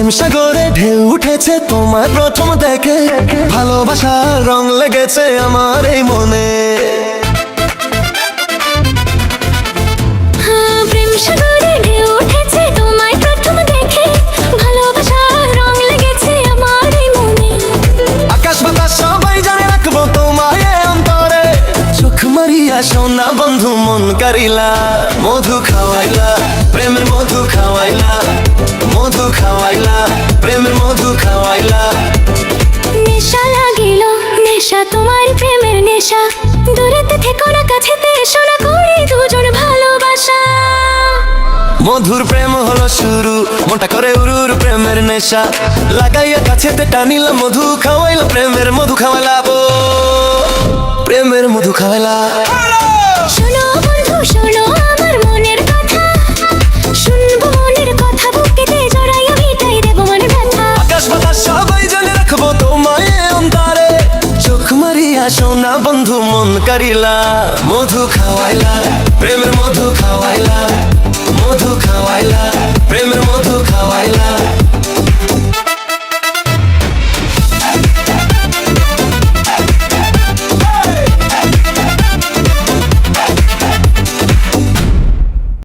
প্রেম সাগরে ঢেউ উঠেছে তোমার প্রথম দেখে, ভালোবাসার রং লেগেছে আমার এই মনে। প্রেম সাগরে ঢেউ উঠেছে তোমায় প্রথম দেখে, ভালোবাসার রং লেগেছে আমার এই মনে। আকাশ বাতাস সবাই জানে রাখবো তোমায় এ অন্তরে, চোখ মারিয়া সোনা বন্ধু মন কারিলা, মধু খাওয়াইলা প্রেমের মধু খাওয়াইলা, মধু খাওয়াইলা প্রেমের মধু খাওয়াইলা। নেশা লাগিল নেশা তোমার প্রেমের নেশা, দূরেতে থেকো না কাছেতে এসো না করি দুজন ভালোবাসা। মধুর প্রেম হলো শুরু, মোটা করে উরুর প্রেমের নেশা, লাগাইয়া কাছেতে টানিলা মধু খাওয়াইলা প্রেমের মধু খাওয়াইলা, ও প্রেমের মধু খাওয়াইলা। শোনো বন্ধু শোনো আমার মনের কথা, শুনবো মনের কথা বুকেতে জড়াইয়া মিটাই দেব মনের ব্যথা। আকাশ বাতাস সবাই জানে রাখবো তোমায় এ অন্তরে, চোখ মারিয়া সোনা বন্ধু মন কারিলা, মধু খাওয়াইলা প্রেমের মধু খাওয়াইলা, মধু খাওয়াইলা প্রেমের মধু খাওয়াইলা।